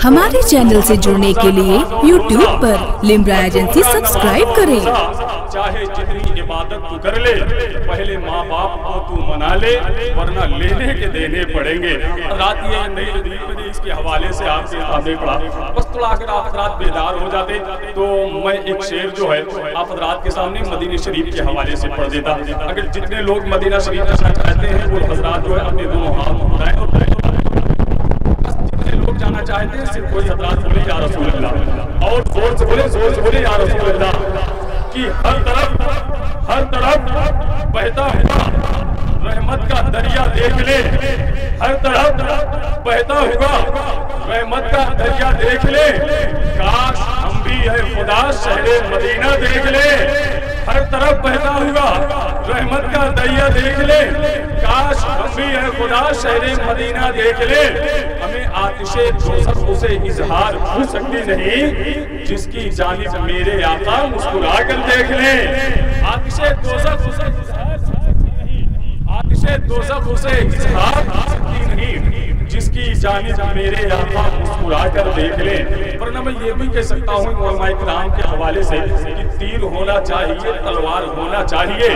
हमारे चैनल से जुड़ने के लिए YouTube पर लिम्ब्रा एजेंसी सब्सक्राइब करें। चाहे जितनी इबादत तू कर ले, पहले माँ बाप को तू मना ले, वरना लेने के देने पड़ेंगे। रात ये नई मैंने इसके हवाले से आपके सामने पढ़ा, बस थोड़ा अगर आप रात बेदार हो जाते तो मैं एक शेर जो है आप रात के सामने मदीना शरीफ के हवाले से पढ़ देता। अगर जितने लोग मदीना शरीफ रहते हैं वो हजरात जो है अपने दोनों हाथ उठाएं और लोग जाना चाहते हैं सिर्फ कोई हजरात बोले या रसूल अल्लाह, और जोर से बोले या रसूल अल्लाह, कि हर तरफ बहता हुआ रहमत का दरिया देख ले, हर तरफ बहता हुआ रहमत का दरिया देख ले, काश हम भी है खुदा शहरे मदीना देख ले, हर तरफ बहता हुआ रहमत का दरिया देख ले, काश हम भी है खुदा शहरे मदीना देख ले। हमें आतिशे दोज़ख उसे इजहार हो सकती नहीं जिसकी जानिब मेरे आका मुस्कुरा कर देख ले। आतिशे दोज़ख उसे इजहार आतिशे दोज़ख उसे इजहार हो सकती नहीं जिसकी जानिब मेरे आका मुस्कुरा कर देख ले। वरना मैं ये भी कह सकता हूँ उलमाए किराम के हवाले से कि तीर होना चाहिए, तलवार होना चाहिए,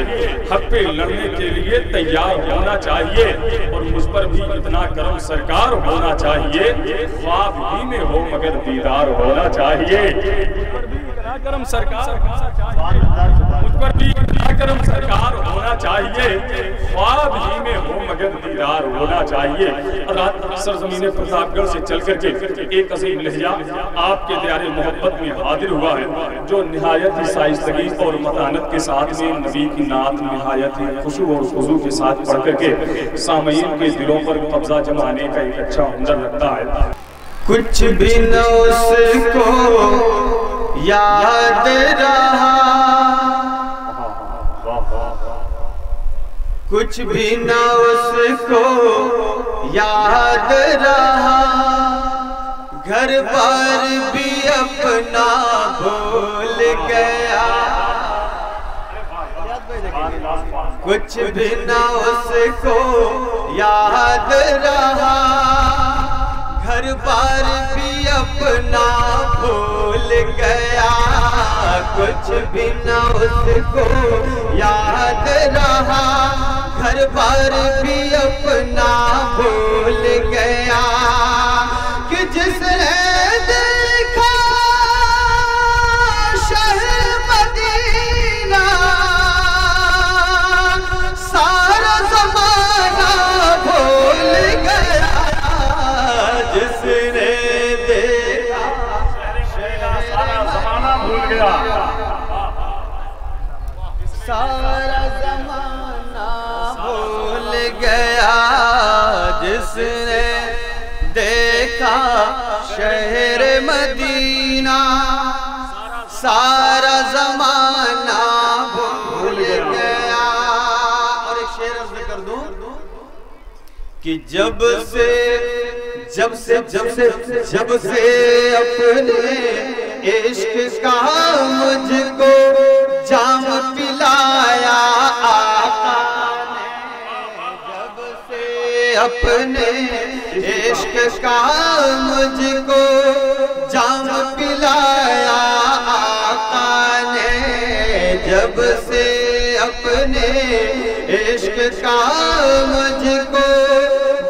हक पे लड़ने के लिए तैयार होना चाहिए, और मुझ पर भी इतना करम सरकार होना चाहिए, ख्वाब ही में हो मगर दीदार होना चाहिए। करम सरकार मुझ पर भी करम सरकार होना चाहिए, ख्वाब ही में हो मगर दीदार होना चाहिए। रात सरजमीन प्रतापगढ़ से चल करके एक अजीम लहजा आपके प्यारे मोहब्बत में हाजिर हुआ है, जो निहायत ही साइस्तगी और मतानत के साथ में नबी की नात निहायत ही खुशू और खुजू के साथ पढ़ करके सामईन के दिलों पर कब्जा जमाने का एक अच्छा हुनर रखता है। कुछ भी न उसको याद रहा, कुछ भी न उसको याद रहा, घर बार भी अपना भूल गया, कुछ भी न उसको याद रहा, घर बार भी अपना भूल गया, कुछ भी न उसको याद रहा, घर बार भी अपना भूल गया, कि जिसने देखा शहर मदीना सारा ज़माना भूल गया, जिसने देखा सारा ज़माना भूल गया, सारा ज़माना भूल गया, जिसने देखा शहर मदीना सारा ज़माना भूल गया। और एक शेर अर्ज़ कर दूं कि जब से अपने इश्क का मुझको जाम पिलाया आका ने, जब से अपने इश्क का मुझको जाम पिलाया आका ने, जब से अपने इश्क का मुझको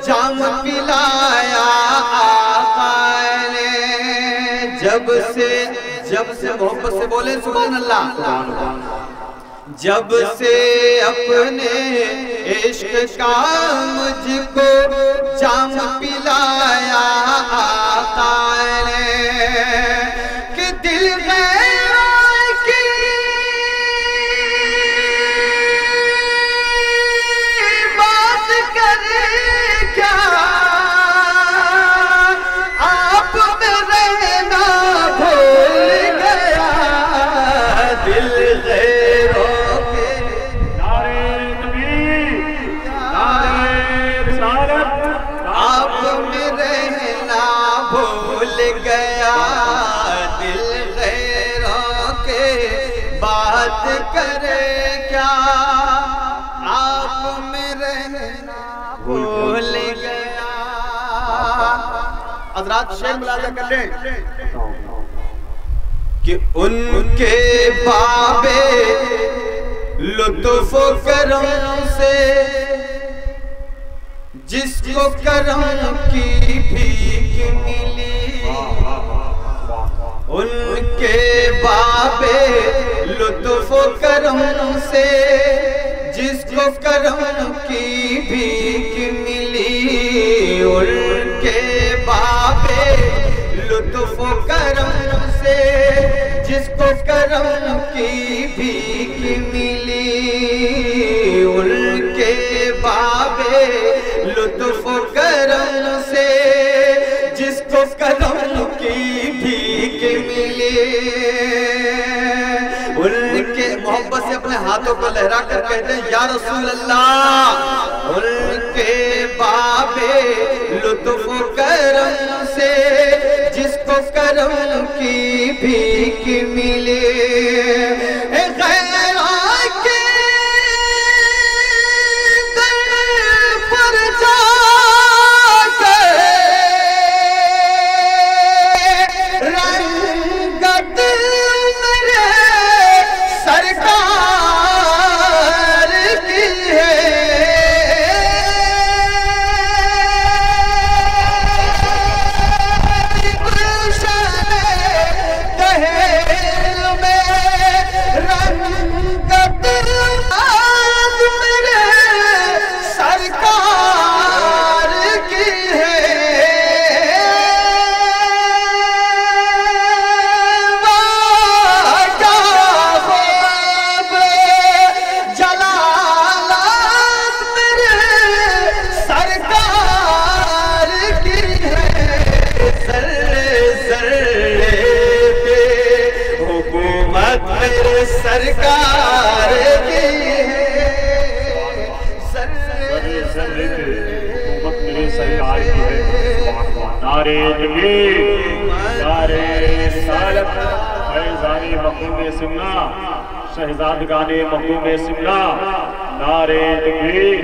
जाम पिलाया आका ने, जब से मोहब्बत से बोले सुभान अल्लाह, जब से अपने इश्क का मुझको जाम पिलाया आका ने, कि दिल गैरों की बात करे क्या, आप में रहना भूल गया, दिल गैरों के आप में रहना भूल गया, दिल गैरों के बात करे क्या, आप में रहना भूल गया। हजरात शेर मुलाजा कर लें कि उनके बाबे लुत्फ करम से जिसको करम की भीख मिली, उनके बाबे लुत्फ करम से जिसको करम की भीख मिली, उनके बाबे लुत्फ करम से जिसको करम की भीख मिली, उनके बाबे लुत्फ करम से जिसको करम की भीख मिली, उनके मोहब्बत से अपने हाथों को लहरा कर कहते हैं या रसूल अल्लाह, उनके बाबे लुत्फ करम से जिसको करम की भीख मिली, सरकार की है, मेरे सरकार की है। नारे तकबीर, नारे रिसालत, फैज़ाने महबूब सिमना, शहजादगाने महबूब सिमना, नारे तकबीर,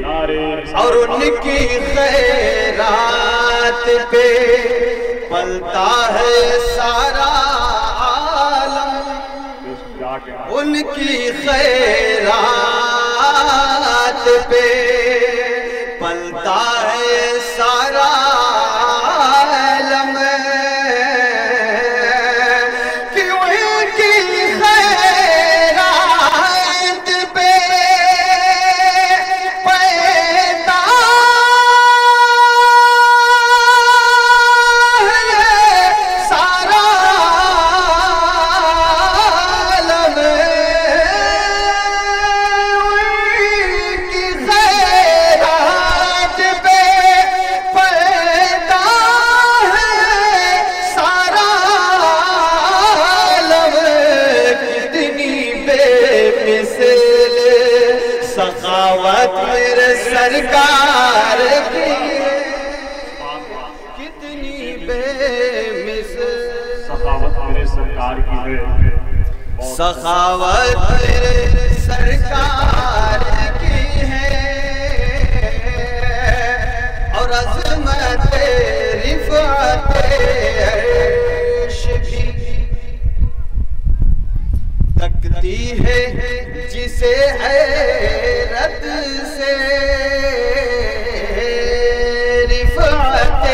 नारे रिसालत। और उनकी खैरात पे पलता है सारा आलम, उनकी खैरात पे पलता है सारा आलम, कि उनकी खैरात पे पैदा है सारा सखावत मेरे सरकार की, कितनी बेमिसाल सखावत मेरे सरकार की है, सखावत मेरे सरकार की है, और अज़मत रिफ़अत अर्श भी तकती है जिसे हैरत से, रिफ़अत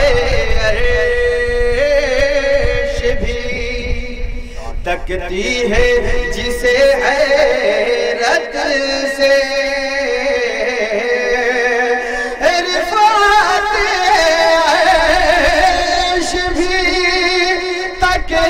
अर्श भी तकती है जिसे हैरत से, रिफ़अत अर्श भी तकती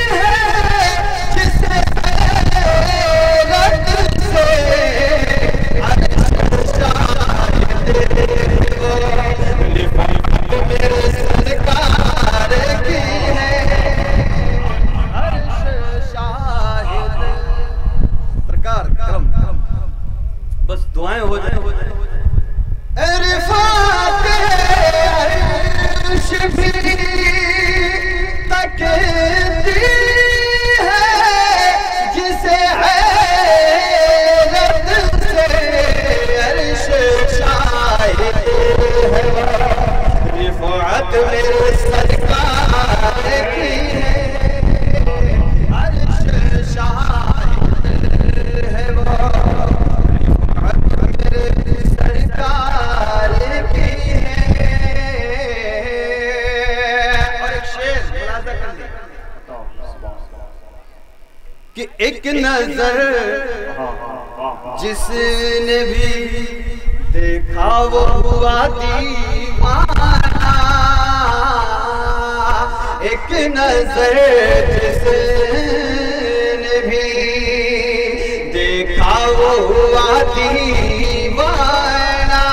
है मेरे सरकार की है, अर्श शाहिद है वो, मेरे सरकार की है। और एक शेर मुलाजा कर ले कि एक नजर जिसने भी देखा वो हुआ दीवाना, एक नजर जिसने भी देखा वो हुआ दीवाना।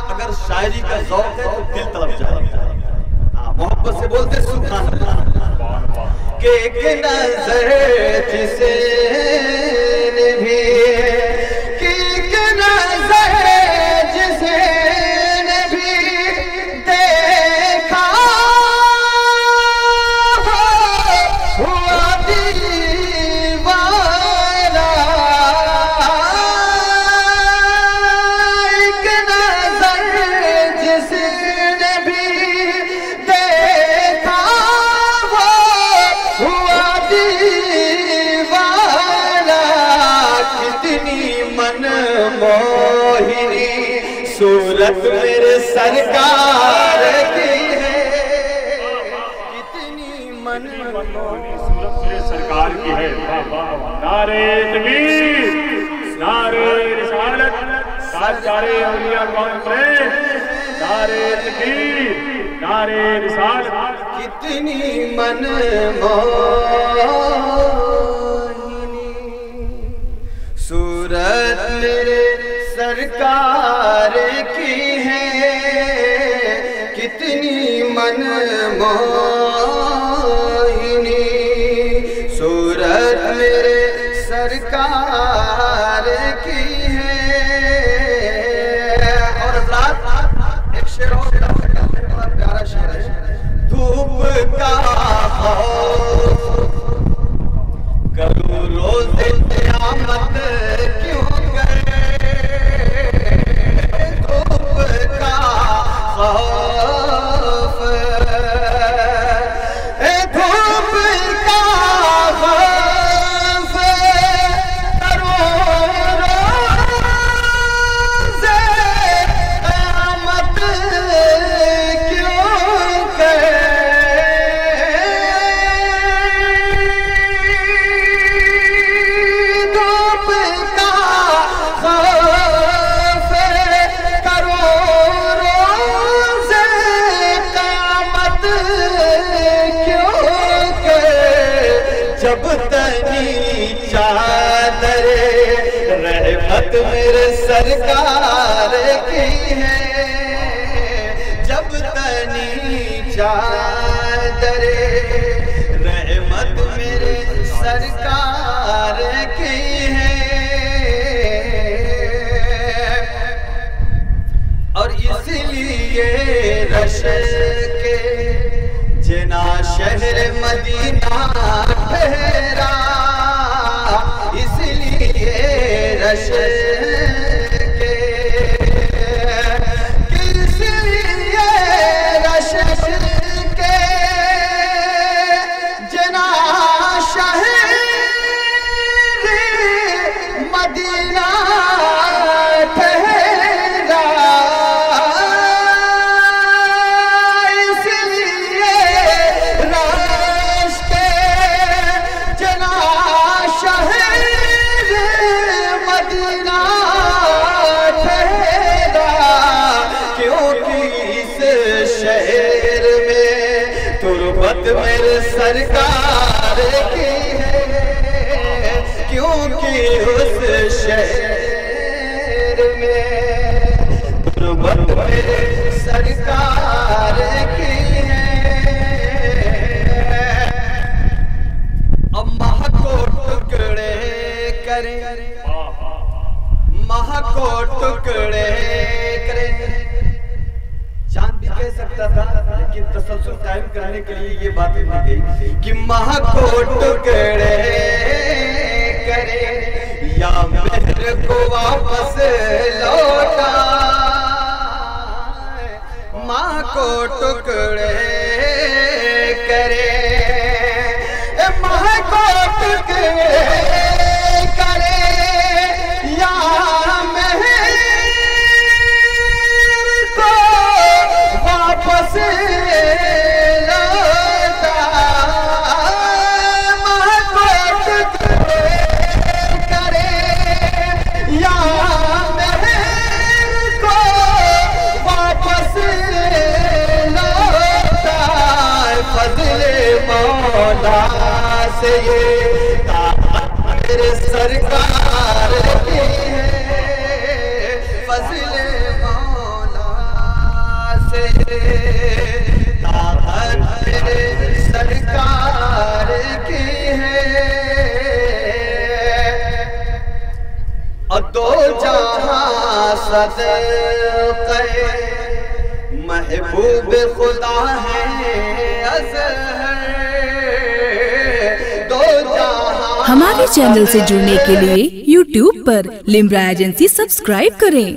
अगर शायरी का शौक है तो दिल तड़प जाएगा। मोहब्बत से बोलते सुभान अल्लाह कि एक नजर जिसे भी, कि एक नजर जिसे भी देखा हुआ दीवाना, एक नजर जिसने भी देखा हुआ दीवाना। कितनी मनमोहिनी सूरत मेरे सरकार की है, कितनी मनमोहिनी सूरत मेरे सरकार की है। नारे तकबीर, नारे रिसालत, सारे औलिया कौन करे, नारे तकबीर, नारे रिसालत। कितनी मनमोहिनी सूरत मेरे सरकार की है, कितनी मनमोहिनी सूरत मेरे सरकार की है। और हज़रात एक शेर और बड़ा प्यारा शेर है। धूप का खौफ करूं रोज़े क़यामत क्यों करे, धूप का खौफ, धूप का खौफ करूं रोज़े क़यामत क्यों करे। जब तनी चादरे रहमत मेरे सरकार की है, जब तनी चादरे रहमत मेरे सरकार की है। और इसलिए रश के जना शहर मदीना ठहरा, इसलिए रश के, इसलिए रश के जना शहर मदीना ठहरा, तुरबत मेरे सरकार की है, क्योंकि उस शहर में तुरबत मेरे सरकार की है। अब माह को टुकड़े करें, माह को टुकड़े करें, चांद भी कह सकता था लेकिन तसल्सल कायम करने के लिए ये बात कही गई कि माह को टुकड़े करे या मेहर को वापस लौटा, करे या महर को वापस लौटा, महबूब करे या महर को वापस लौटा। फज़ले मौला से ये मेरे सरकार की है, फज़ले मौला से ताकत मेरे सरकार की है। और दो जहां सदक़े महबूब खुदा है अज़हर, दो जहां। हमारे चैनल से जुड़ने के लिए YouTube पर लिम्रा एजेंसी सब्सक्राइब करें।